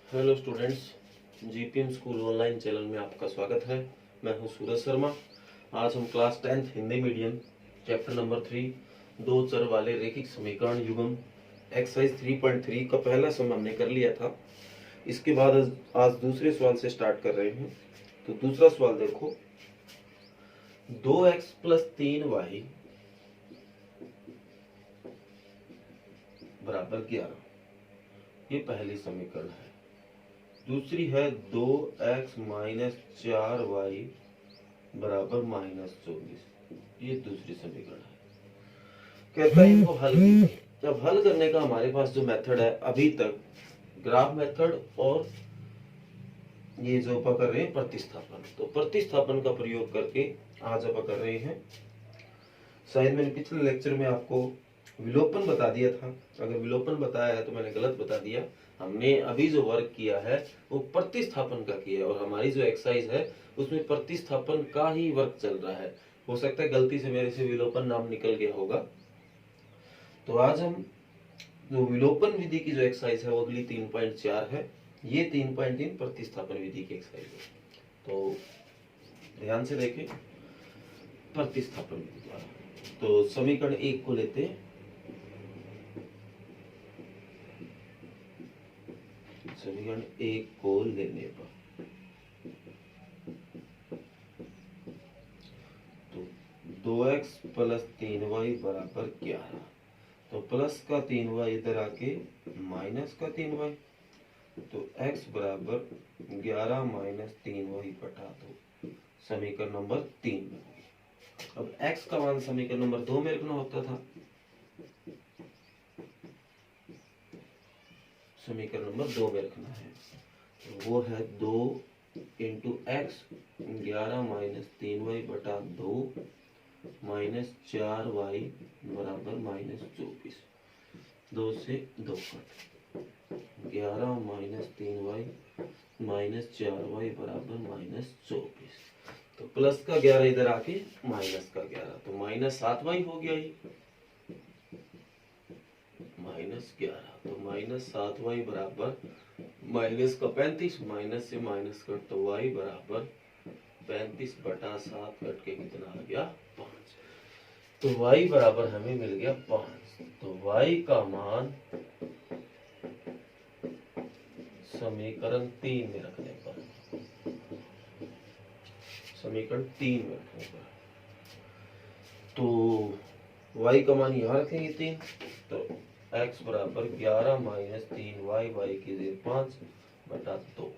Hello students, GPM school online channel में आपका स्वागत है। मैं हूं सूरज शर्मा। आज हम class 10th Hindi medium chapter number 3 दो चर वाले रैखिक समीकरण युग्म एक्सरसाइज 3.3 का पहला सम हमने कर लिया था। इसके बाद आज दूसरे सवाल से स्टार्ट कर रहे हैं। तो दूसरा सवाल देखो, 2x + 3y बराबर 11, ये पहली समीकरण है। दूसरी है 2x - 4y बराबर -24, ये दूसरी समीकरण है। कहता है इनको हल कीजिए। अब हल करने का हमारे पास जो मेथड है अभी तक, ग्राफ मेथड और ये जो अपन कर रहे हैं प्रतिस्थापन, तो प्रतिस्थापन का प्रयोग करके आज अपन कर रहे हैं। शायद मैंने पिछले लेक्चर में आपको विलोपन बता दिया था। अगर विलोपन बताया है तो मैंने गलत बता दिया। हमने अभी जो वर्क किया है वो प्रतिस्थापन का किया है, और हमारी जो एक्सरसाइज है उसमें प्रतिस्थापन का ही वर्क चल रहा है। हो सकता है गलती से मेरे से विलोपन नाम निकल गया होगा। तो आज हम जो विलोपन विधि की जो एक्सरसाइज है वो अगली 3.4 है। ये 3.3 प्रतिस्थापन विधि की एक्सरसाइज है। तो ध्यान से देखें, प्रतिस्थापन विधि द्वारा तो समीकरण 1 को लेते हैं। समीकरण 1 को लेने पर तो 2x + 3y बराबर 11, तो प्लस का 3y इधर आके माइनस का 3y, तो x बराबर 11 - 3y बटा 2 समीकरण नंबर 3 में होगी। अब x का मान समीकरण नंबर 2 में रखना होता था। समीकरण नंबर 2 में रखना है, तो वो है 2 × x 11 - 3y बटा 2 -4y बराबर -24। 2 से 2 कट, 11 - 3y -4y बराबर -24। तो प्लस का 11 इधर आके माइनस का 11, तो -7y हो गया ये, -11, तो -7y बराबर माइनस का 35, माइनस से माइनस कट तो y बराबर 35 बटा 7 कट के कितना आ गया 5। तो y बराबर हमें मिल गया 5। तो y का मान समीकरण 3 में रखने पर, समीकरण 3 में रखने पर, तो y का मान यहाँ रखेंगे 3, तो x बराबर 11 - 3y, y की जगह 5 बटा 2,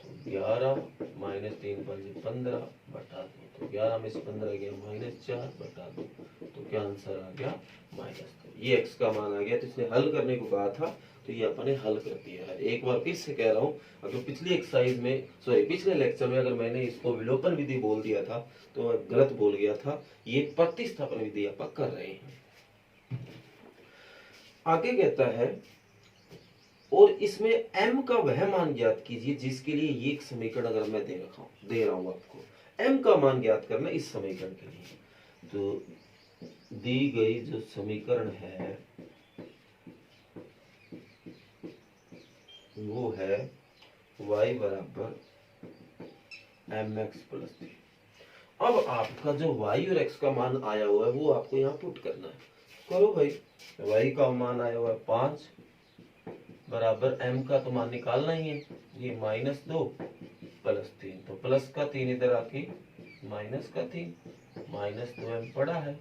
तो 11 - 3 5 15 बटा 2, तो 11 में से 15 गया -4 बटा 2, तो क्या आंसर आ गया -2। ये x का मान आ गया। तो इसने हल करने को कहा था, तो ये अपने हल कर दिया है। एक बार फिर से कह रहा हूँ, अगर पिछली एक्सरसाइज में पिछले लेक्चर में अगर मैंने इसको विलोपन विधि बोल दिया था तो मैं गलत बोल गया था। ये प्रतिस्थापन विधि आप कर रहे हैं। आगे कहता है, और इसमें m का वह मान ज्ञात कीजिए जिसके लिए ये एक समीकरण अगर मैं दे रहा हूं आपको, m का मान ज्ञात करना इस समीकरण के लिए। तो दी गई जो समीकरण है वो है y बराबर mx + 3। अब आपका जो y और x का मान आया हुआ है वो आपको यहाँ पुट करना है। करो भाई, y का मान आया हुआ है 5 बराबर m का तो मान निकालना ही है, ये -2 + 3, तो प्लस का 3 इधर आके माइनस का 3, -2m पड़ा है,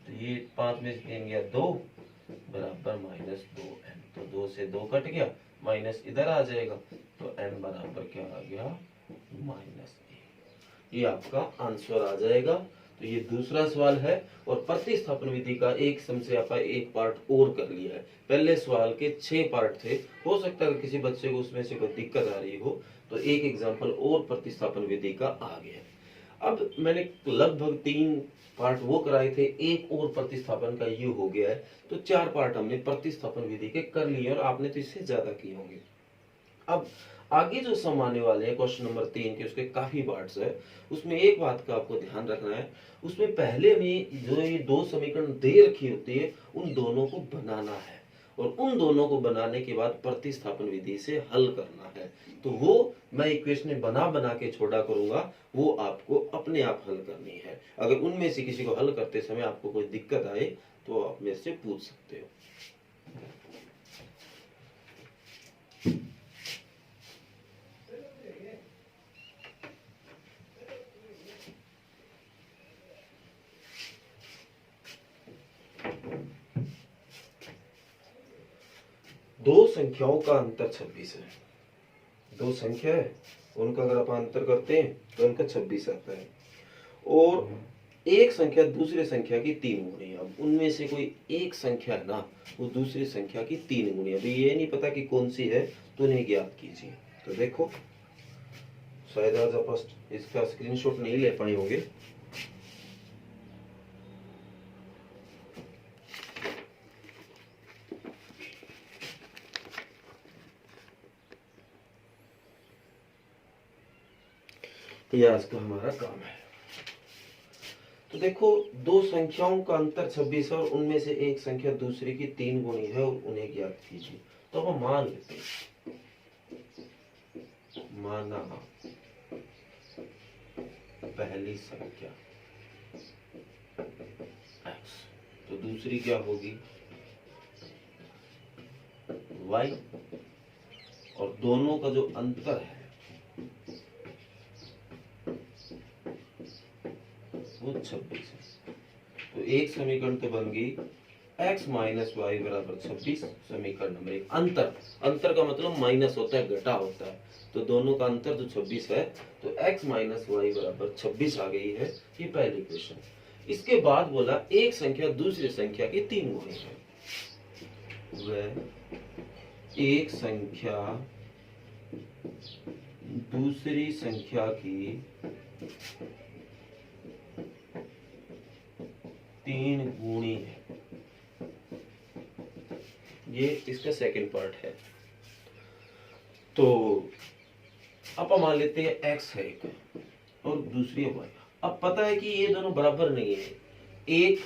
तो ये 5 में से 3 गया 2 बराबर -2m, तो 2 से 2 कट गया, माइनस इधर आ जाएगा, तो m बराबर क्या आ गया -1। ये आपका आंसर आ जाएगा। तो ये दूसरा सवाल है, और प्रतिस्थापन विधि का एक सम से आपका एक पार्ट और कर लिया है। पहले सवाल के 6 पार्ट थे। हो सकता है किसी बच्चे को उसमें से कोई दिक्कत आ रही हो, तो एक एग्जाम्पल और प्रतिस्थापन विधि का आ गया। अब मैंने लगभग 3 पार्ट वो कराए थे, एक और प्रतिस्थापन का ये हो गया है, तो 4 पार्ट हमने प्रतिस्थापन विधि के कर लिए, और आपने तो इससे ज्यादा किए होंगे। अब आगे जो सम आने वाले हैं क्वेश्चन नंबर 3 के, उसके काफी पार्ट्स है। उसमें एक बात का आपको ध्यान रखना है, उसमें पहले में जो ये दो समीकरण दे रखी होती है उन दोनों को बनाना है, और उन दोनों को बनाने के बाद प्रतिस्थापन विधि से हल करना है। तो वो मैं इक्वेशन बना बना के छोड़ा करूंगा, वो आपको अपने आप हल करनी है। अगर उनमें से किसी को हल करते समय आपको कोई दिक्कत आए तो आप मेरे से पूछ सकते हो। दो संख्याओं का अंतर 26 है। दो संख्या है, उनका अगर आप अंतर करते हैं तो उनका 26 आता है। और एक संख्या दूसरे संख्या की 3 गुनी है। अब उनमें से कोई एक संख्या है ना, वो दूसरी संख्या की 3 गुनी है। अभी ये नहीं पता कि कौन सी है, तो उन्हें ज्ञात कीजिए। तो देखो, शायद आज आप इसका स्क्रीनशॉट नहीं ले पाए होंगे। ये आज का हमारा काम है। तो देखो, दो संख्याओं का अंतर 26 है और उनमें से एक संख्या दूसरी की 3 गुनी है और उन्हें ज्ञात कीजिए। तो हम मान लेते हैं, माना पहली संख्या x, तो दूसरी क्या होगी y, और दोनों का जो अंतर है वो 26 है। तो एक समीकरण तो बन गई x माइनस वाई बराबर 26, समीकरण नंबर 1। अंतर, अंतर का मतलब माइनस होता है, घटा होता है। तो दोनों का अंतर जो 26 है, तो x माइनस वाई बराबर 26 आ गई है। ये पहली क्वेश्चन। इसके बाद बोला एक संख्या दूसरी संख्या की 3 गुनी है। वह एक संख्या दूसरी संख्या की 3 गुणी है। ये इसका सेकंड पार्ट है। तो अब मान लेते हैं x है एक और दूसरी y। अब पता है कि ये दोनों बराबर नहीं है, एक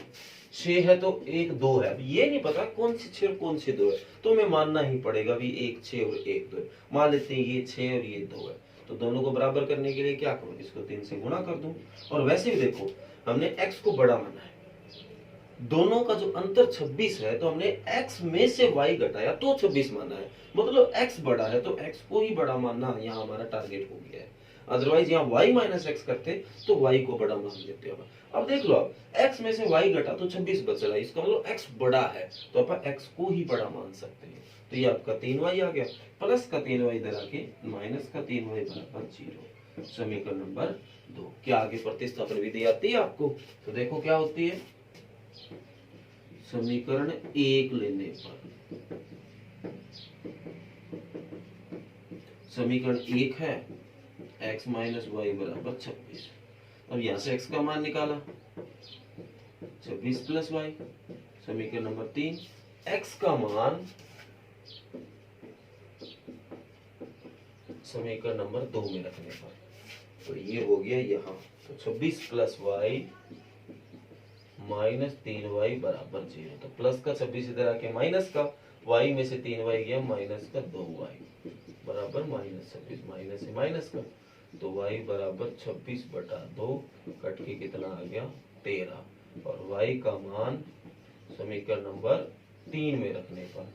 6 है तो एक 2 है। अब ये नहीं पता कौन सी 6 और कौन सी 2 है, तो हमें मानना ही पड़ेगा भी एक 6 और एक 2 है। मान लेते हैं ये 6 और ये 2 है। तो दोनों को बराबर करने के लिए क्या करूं, इसको 3 से गुणा कर दूं। और वैसे भी देखो, हमने x को बड़ा माना है, दोनों का जो अंतर 26 है, तो हमने x में से y घटाया तो 26 माना है। मतलब x बड़ा है तो x को ही बड़ा मानना यहाँ हमारा टारगेट हो गया है। अदरवाइज यहाँ y माइनस एक्स करते तो y को बड़ा मान लेते। अब देख लो, आप x में से y घटा तो 26 बच रहा है, इसका मतलब x बड़ा है, तो आप x को ही बड़ा मान सकते हैं। तो ये आपका 3y आ गया, प्लस का 3y इधर आके माइनस का 3y बराबर 0, समीकरण नंबर 2। क्या आगे प्रतिस्थापन विधि आती है आपको? तो देखो क्या होती है। समीकरण 1 लेने पर, समीकरण 1 है x माइनस वाई बराबर 26। अब यहां से x का मान निकाला 26 प्लस वाई। समीकरण नंबर 3, x का मान समीकरण नंबर 2 में रखने पर, तो ये हो गया यहाँ। तो 26 प्लस वाई माइनस 3y बराबर 0। तो प्लस का 26 इधर आके माइनस का, y में से 3y गया माइनस का 2y बराबर माइनस 26, माइनस से माइनस का, तो y बराबर 26/2 कट के कितना आ गया 13। और y का मान समीकरण नंबर 3 में रखने पर,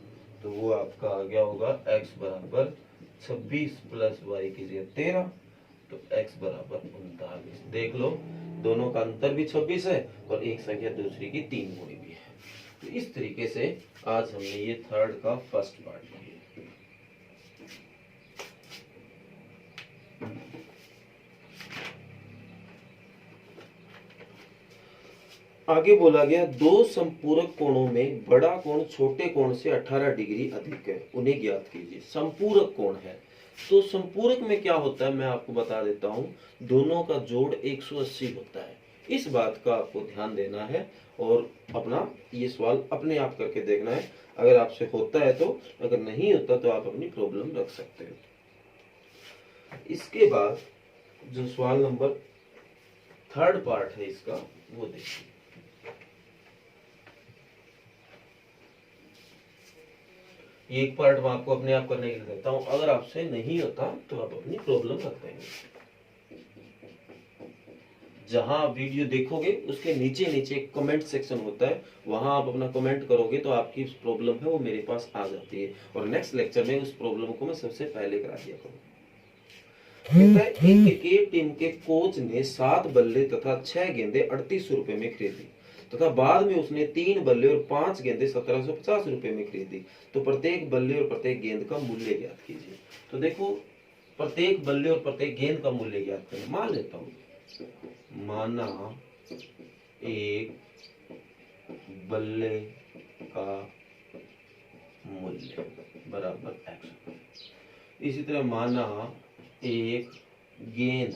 तो वो आपका आ गया होगा x बराबर 26 प्लस वाई कीजिए 13, तो x बराबर 39। देख लो, दोनों का अंतर भी 26 है और एक संख्या दूसरी की 3 गुणी भी है। तो इस तरीके से आज हमने ये थर्ड का फर्स्ट पार्ट किया। आगे बोला गया, दो संपूरक कोणों में बड़ा कोण छोटे कोण से 18 डिग्री अधिक है, उन्हें ज्ञात कीजिए। संपूरक कोण है, तो संपूरक में क्या होता है मैं आपको बता देता हूं। दोनों का जोड़ 180 होता है। इस बात का आपको ध्यान देना है और अपना ये सवाल अपने आप करके देखना है। अगर आपसे होता है तो, अगर नहीं होता तो आप अपनी प्रॉब्लम रख सकते हो। इसके बाद जो सवाल नंबर थर्ड पार्ट है इसका, वो देखिए। ये एक पार्ट मैं आपको अपने आप करने के लिए देता हूँ, अगर आपसे नहीं होता तो आप अपनी प्रॉब्लम रख देंगे। जहां आप वीडियो देखोगे उसके नीचे नीचे एक कमेंट सेक्शन होता है, वहां आप अपना कमेंट करोगे तो आपकी प्रॉब्लम है वो मेरे पास आ जाती है, और नेक्स्ट लेक्चर में उस प्रॉब्लम को मैं सबसे पहले करा दिया करूंगा। कहता है एक क्रिकेट टीम के कोच ने 7 बल्ले तथा 6 गेंदें 3800 रुपए में खरीदी, तथा बाद में उसने 3 बल्ले और 5 गेंदें 1750 रुपए में खरीदी, तो प्रत्येक बल्ले और प्रत्येक गेंद का मूल्य ज्ञात कीजिए। तो देखो, प्रत्येक बल्ले और प्रत्येक गेंद का मूल्य ज्ञात करना। मान लेता हूं, माना एक बल्ले का मूल्य बराबर x, इसी तरह माना एक गेंद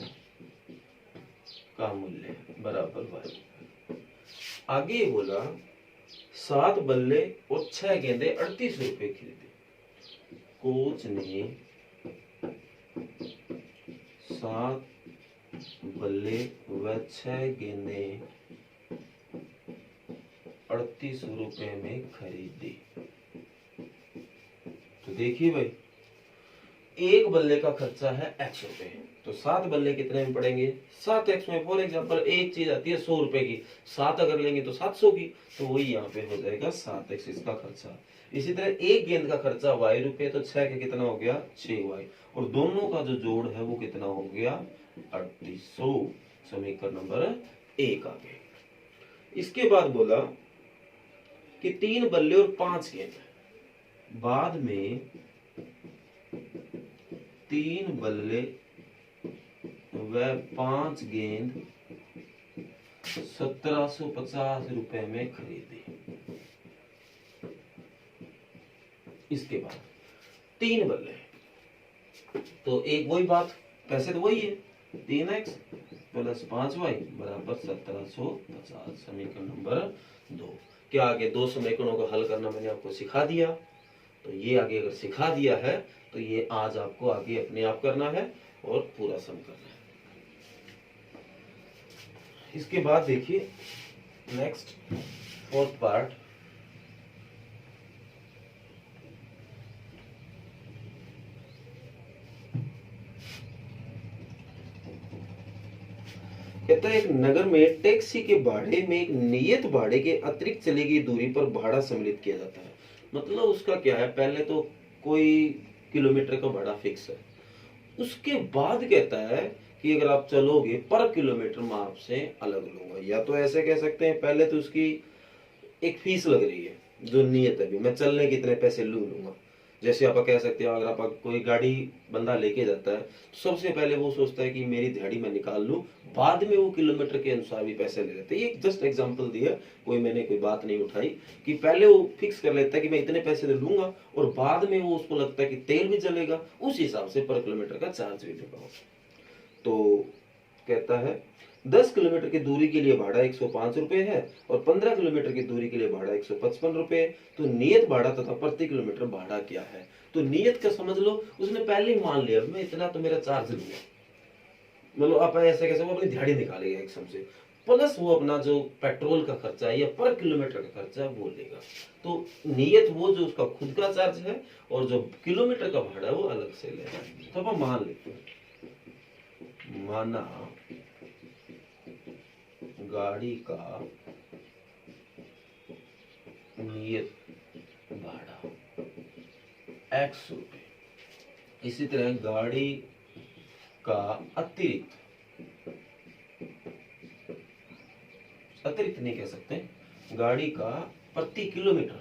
का मूल्य बराबर y। आगे बोला 7 बल्ले और 6 गेंदे 3800 रुपए खरीदे। कोच ने 7 बल्ले व 6 गेंदे 3800 रुपए में खरीदी। तो देखिए भाई, एक बल्ले का खर्चा है x रुपए, तो 7 बल्ले कितने में पड़ेंगे? 7x में। फॉर एग्जांपल एक चीज आती है 100 रुपए की, 7 अगर लेंगे तो 700 की, तो वही यहाँ पे हो जाएगा 7x इसका खर्चा। इसी तरह एक गेंद का खर्चा y रुपए, तो 6 का कितना हो गया? 6y, और दोनों का जो जोड़ है वो कितना हो गया? 3800। समीकरण नंबर 1 आ गया। इसके बाद बोला कि 3 बल्ले और 5 गेंद, बाद में 3 बल्ले व 5 गेंद 1750 रुपए में खरीदी। इसके बाद 3 बल्ले, तो एक वही बात, पैसे तो वही है, 3x प्लस 5y बराबर 1750। समीकरण नंबर 2। क्या आगे 2 समीकरणों को हल करना मैंने आपको सिखा दिया, तो ये आगे अगर सिखा दिया है तो ये आज आपको आगे अपने आप करना है और पूरा सम करना है। इसके बाद देखिए नेक्स्ट 4th पार्ट, कहता है एक नगर में टैक्सी के भाड़े में एक नियत भाड़े के अतिरिक्त चली गई दूरी पर भाड़ा सम्मिलित किया जाता है। मतलब उसका क्या है, पहले तो कोई किलोमीटर का भाड़ा फिक्स है, उसके बाद कहता है कि अगर आप चलोगे पर किलोमीटर मैं आपसे अलग लूंगा। या तो ऐसे कह सकते हैं, पहले तो उसकी एक फीस लग रही है जो नियत है, मैं चलने कितने पैसे लूंगा। जैसे आप कह सकते हो, अगर आप कोई गाड़ी बंदा लेके जाता है तो सबसे पहले वो सोचता है कि मेरी दिहाड़ी मैं निकाल लूं, बाद में वो किलोमीटर के अनुसार भी पैसे ले लेते हैं। ये जस्ट एग्जांपल दिया, मैंने कोई बात नहीं उठाई, कि पहले वो फिक्स कर लेता है कि मैं इतने पैसे तो लूंगा, और बाद में वो उसको लगता है कि तेल भी चलेगा, उस हिसाब से पर किलोमीटर का चार्ज भी देगा। तो कहता है 10 किलोमीटर की दूरी के लिए भाड़ा 105 रुपए है, और 15 किलोमीटर की दूरी के लिए भाड़ा 155 रुपए। तो नियत भाड़ा तथा प्रति किलोमीटर भाड़ा क्या है? तो नियत का समझ लो, उसने पहले ही मान लिया मैं इतना तो मेरा चार्ज लूंगा, मतलब आप ऐसे कैसे वो अपनी दिहाड़ी निकालेगा एक सम से, प्लस वो अपना जो पेट्रोल का खर्चा है या पर किलोमीटर का खर्चा है वो लेगा। तो नियत वो जो उसका खुद का चार्ज है, और जो किलोमीटर का भाड़ा है वो अलग से लेगा। तो अब मान लेते हैं, माना गाड़ी का नियत भाड़ा x रुपए, इसी तरह गाड़ी का अतिरिक्त नहीं कह सकते, गाड़ी का प्रति किलोमीटर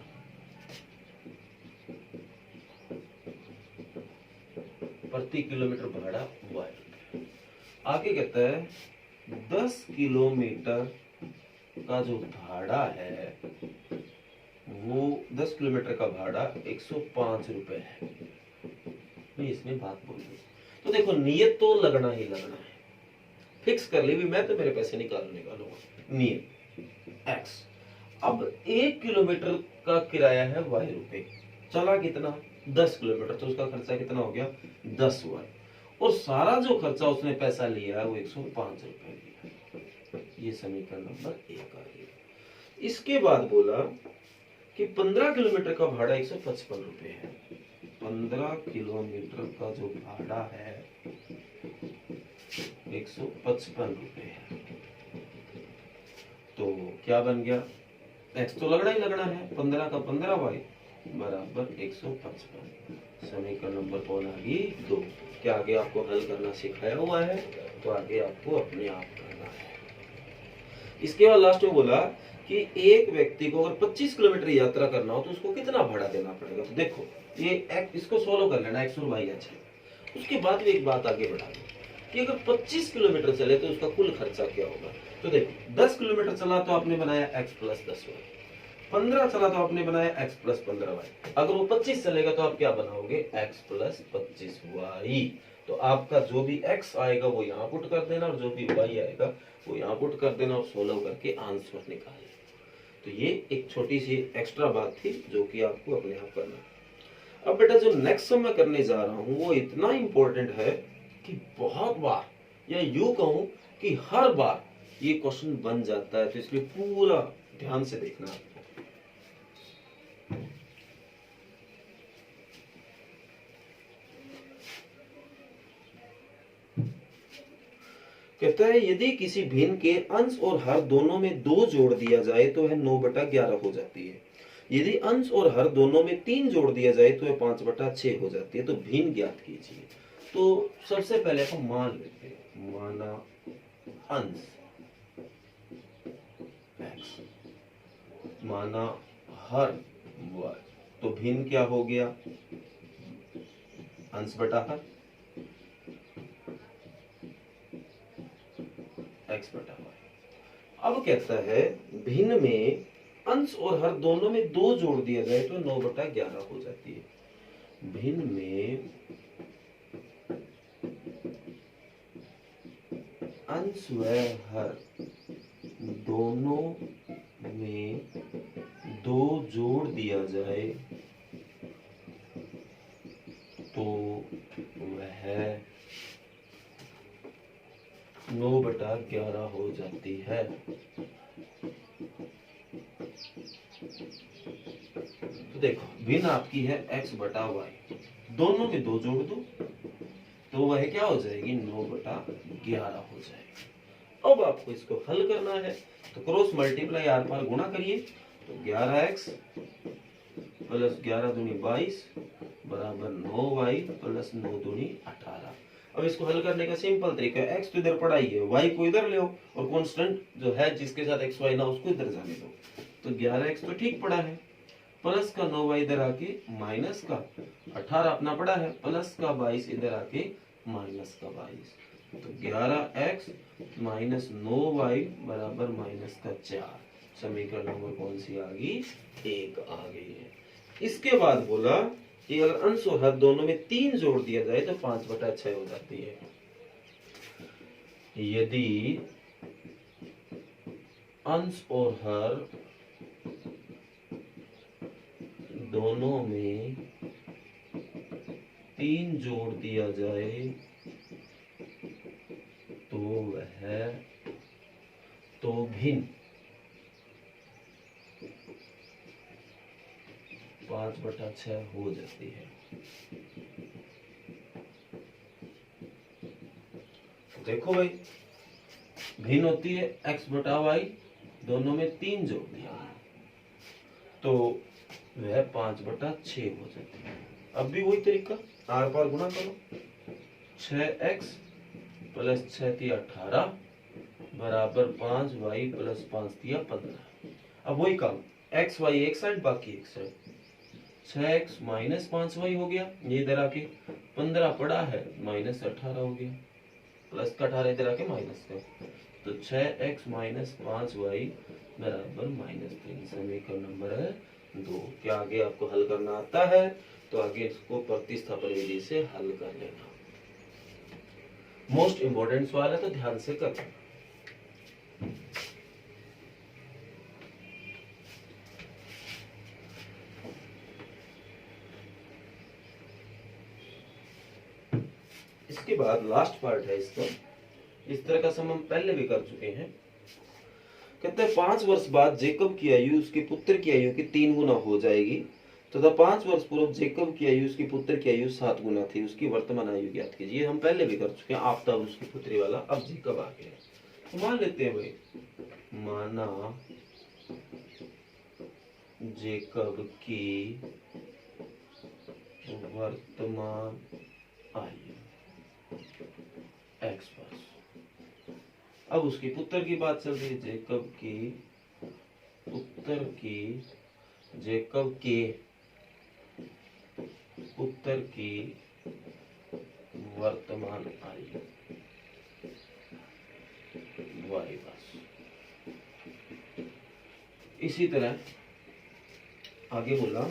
भाड़ा y। आगे कहता है 10 किलोमीटर का जो भाड़ा है वो 10 किलोमीटर का भाड़ा 105 रुपए है। मैं इसमें बात बोल रही, तो देखो नियत तो लगना ही लगना है, फिक्स कर ली भी मैं तो मेरे पैसे निकालूंगा, नियत x। अब 1 किलोमीटर का किराया है y रुपए, चला कितना? 10 किलोमीटर, तो उसका खर्चा कितना हो गया? 10y, और सारा जो खर्चा उसने पैसा लिया है वो 105 रुपए लिया। ये समीकरण नंबर 1 आ गया। इसके बाद बोला कि 15 किलोमीटर का भाड़ा 155 रुपए है। 15 किलोमीटर का जो भाड़ा है 155 रुपए है। तो क्या बन गया, x तो लगना ही लगना है, 15 का 15y बराबर 155। समीकरण नंबर कौन आ गई, 2। क्या आगे आपको हल करना सिखाया हुआ है, तो आगे आपको अपने आप करना है। इसके बाद लास्ट में बोला कि एक व्यक्ति को अगर 25 किलोमीटर यात्रा करना हो तो उसको कितना भाड़ा देना पड़ेगा। तो देखो ये इसको सोल्व कर लेना, x और y अच्छा। उसके बाद भी एक बात आगे बढ़ा दो कि अगर 25 किलोमीटर चले तो उसका कुल खर्चा क्या होगा। तो देखो 10 किलोमीटर चला तो आपने बनाया x प्लस 10y, 15 चला तो आपने बनाया x प्लस 15y। अगर वो 25 चलेगा तो आप क्या बनाओगे, x प्लस 25y। तो आपका जो भी x आएगा वो यहाँ पुट कर देना और जो भी y आएगा वो यहाँ पुट कर देना और सोल्व करके आंसर निकाल। तो ये एक छोटी सी एक्स्ट्रा बात थी जो कि आपको अपने आप करना। अब बेटा जो नेक्स्ट सम मैं करने जा रहा हूं वो इतना इंपॉर्टेंट है कि बहुत बार, या यूं कहूं कि हर बार ये क्वेश्चन बन जाता है, तो इसलिए पूरा ध्यान से देखना। कहता है यदि किसी भिन्न के अंश और हर दोनों में 2 जोड़ दिया जाए तो वह 9/11 हो जाती है। यदि अंश और हर दोनों में 3 जोड़ दिया जाए तो वह 5/6 हो जाती है। तो भिन्न ज्ञात कीजिए। तो सबसे पहले हम मान लेते हैं, माना अंश x, माना हर y। तो भिन्न क्या हो गया, अंश बटा हर, x बटा y। अब कहता है भिन्न में अंश और हर दोनों में 2 जोड़ दिया जाए तो 9/11 हो जाती है। भिन्न में अंश व हर दोनों में 2 जोड़ दिया जाए तो वह 9/11 हो जाती है। तो देखो भिन्न आपकी है x बटा y, दोनों में 2 जोड़ दो तो वह क्या हो जाएगी, 9/11 हो जाएगी। अब आपको इसको हल करना है तो क्रॉस मल्टीप्लाई आर पार गुणा करिए। तो 11x प्लस 11 दूनी 22 बराबर 9y प्लस 9 दूनी 18। अब इसको हल करने का सिंपल तरीका है, x तो इधर पड़ा ही है, y को इधर ले आओ और कांस्टेंट जो है जिसके साथ x y ना उसको इधर जाने दो। तो 11x तो ठीक पड़ा है, प्लस का 9y इधर आके माइनस का 18 अपना पड़ा है, प्लस का 22 इधर आके माइनस का 22। तो 11x माइनस 9y बराबर माइनस का 4। समीकरण नंबर कौन सी आ गई, 1 आ गई है। इसके बाद बोला कि अगर अंश और हर दोनों में 3 जोड़ दिया जाए तो 5/6 हो जाती है। यदि अंश और हर दोनों में 3 जोड़ दिया जाए तो वह भिन्न 5/6 हो जाती है। देखो भाई भिन्न होती है x बटा y, दोनों में 3 जोड़ दिया तो वह 5/6 हो जाती है। अब भी वही तरीका, आर पार गुणा करो, 6x प्लस 6 दिया 18 बराबर 5y प्लस 5 दिया 15। अब वही काम, x y एक साइड बाकी एक साइड, 6x माइनस 5y हो गया, ये इधर आके 15 पड़ा है माइनस 18 हो गया, प्लस का 18 इधर आके माइनस का, तो 6x माइनस 5y बराबर -3। समीकरण नंबर है 2। क्या आगे आपको हल करना आता है, तो आगे इसको प्रतिस्थापन विधि से हल कर लेना। मोस्ट इंपोर्टेंट सवाल है तो ध्यान से करना। इसके बाद लास्ट पार्ट है इसका, इस तरह का सम हम पहले भी कर चुके हैं। कहते हैं 5 वर्ष बाद जेकब की आयु उसके पुत्र की आयु की 3 गुना हो जाएगी तथा 5 वर्ष पूर्व जेकब की आयु उसके पुत्र की आयु 7 गुना थी। उसकी वर्तमान आयु ज्ञात कीजिए। हम पहले भी कर चुके हैं आप तब उसकी पुत्री वाला, अब जेकब आ गया। तो मान लेते हैं भाई, माना जेकब की वर्तमान आयु x वर्ष। अब उसके पुत्र की बात चल रही है, जेकब की पुत्र की, जेकब के पुत्र की वर्तमान आयु y वर्ष। इसी तरह आगे बोला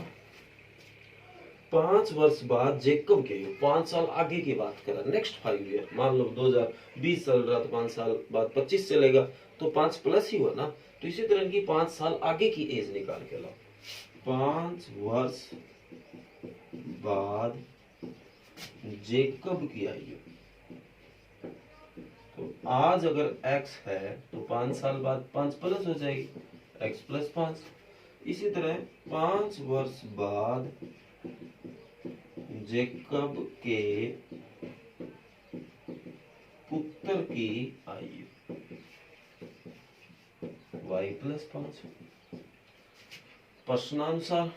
5 वर्ष बाद जेकब के, 5 साल आगे की बात करें, नेक्स्ट 5 ईयर, मान लो 2020 चल रहा तो 5 साल बाद 25 चलेगा तो 5 प्लस ही हुआ ना। तो इसी तरह की 5 साल आगे की एज निकाल के लाओ। 5 वर्ष बाद जेकब की आयु, तो आज अगर x है तो 5 साल बाद 5 प्लस हो जाएगी, x प्लस 5। इसी तरह 5 वर्ष बाद जेकब के पुत्र की आयु y प्लस 5। प्रश्नानुसार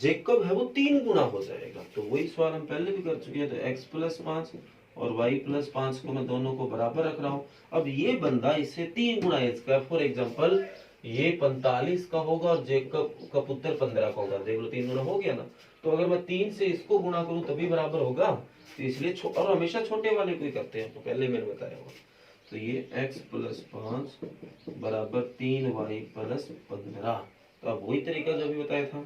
जेकब है वो 3 गुना हो जाएगा, तो वही सवाल हम पहले भी कर चुके हैं। तो x प्लस 5 और y प्लस 5 को मैं दोनों को बराबर रख रहा हूं। अब ये बंदा इससे 3 गुना एज का, फॉर एग्जांपल ये 45 का होगा और जेकब का पुत्र 15 का होगा, देख लो 3 गुना हो गया ना। तो अगर मैं 3 से इसको गुना करूं तभी बराबर होगा, तो इसलिए और हमेशा छोटे वाले को ही करते हैं, तो पहले मैंने बताया होगा। तो ये x प्लस 5 बराबर 3y प्लस 15। तो अब वही तरीका जो भी बताया था,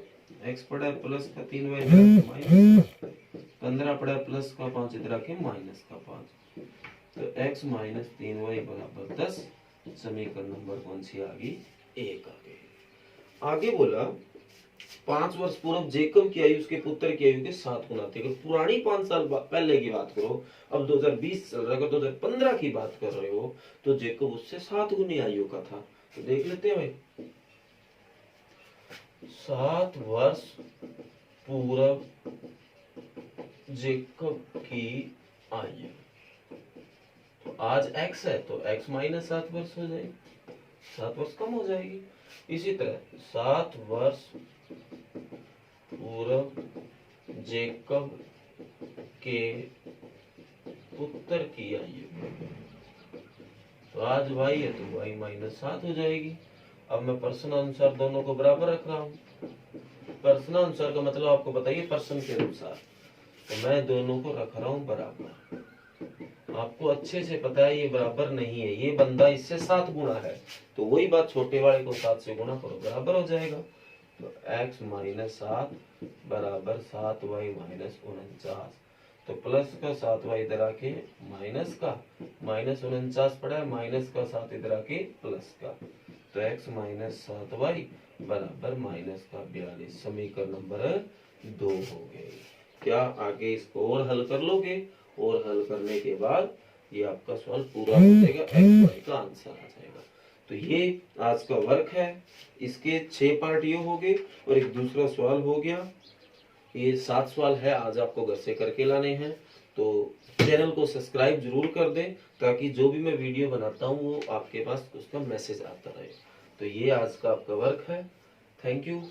x पड़ा है प्लस का 3y माइनस 15 पड़ा है प्लस का 5 इधर आके माइनस का 5। तो x माइनस 3y बराबर 10। समीकरण नंबर कौन सी आ गई? 1 आ गई। आगे बोला 5 वर्ष पूर्व जेकब की आयु उसके पुत्र की आयु के 7 गुना थी। अगर पुरानी 5 साल पहले की बात करो, अब 2020 चल रहा है, अगर 2015 की बात कर रहे हो तो जेकब उससे 7 गुनी आयु का था। तो देख लेते हैं भाई, 7 वर्ष पूर्व जेकब की आयु, तो आज x है तो x माइनस 7 वर्ष हो जाएगी, 7 वर्ष कम हो जाएगी। इसी तरह 7 वर्ष पूर्व जेकब के पुत्र की आयु, तो आज y है तो y माइनस 7 हो जाएगी। अब मैं पर्सन अनुसार दोनों को बराबर रख रहा हूँ। पर्सन अनुसार का मतलब आपको बताइए पर्सन के अनुसार, तो मैं दोनों को रख रहा हूँ बराबर। आपको अच्छे से पता है ये बराबर नहीं है, ये बंदा इससे 7 गुना है, तो वही बात छोटे वाले को 7 से गुना करो, बराबर हो जाएगा। तो x माइनस 7 बराबर 7y माइनस 49। तो प्लस का 7y इधर आके माइनस का, माइनस 49 पड़ा है, माइनस का 7 इधर आके प्लस का। तो x माइनस 7y बराबर माइनस का 42। समीकरण नंबर 2 हो गए। क्या आगे इसको और हल कर लोगे? और हल करने के बाद ये आपका सवाल पूरा हो जाएगा, x y का आंसर आ जाएगा। तो ये आज का वर्क है, इसके 6 पार्ट ये हो गए और एक दूसरा सवाल हो गया। ये 7 सवाल है, आज आपको घर से करके लाने हैं। तो चैनल को सब्सक्राइब जरूर कर दें ताकि जो भी मैं वीडियो बनाता हूँ वो आपके पास उसका मैसेज आता रहे। तो ये आज का आपका वर्क है। Thank you.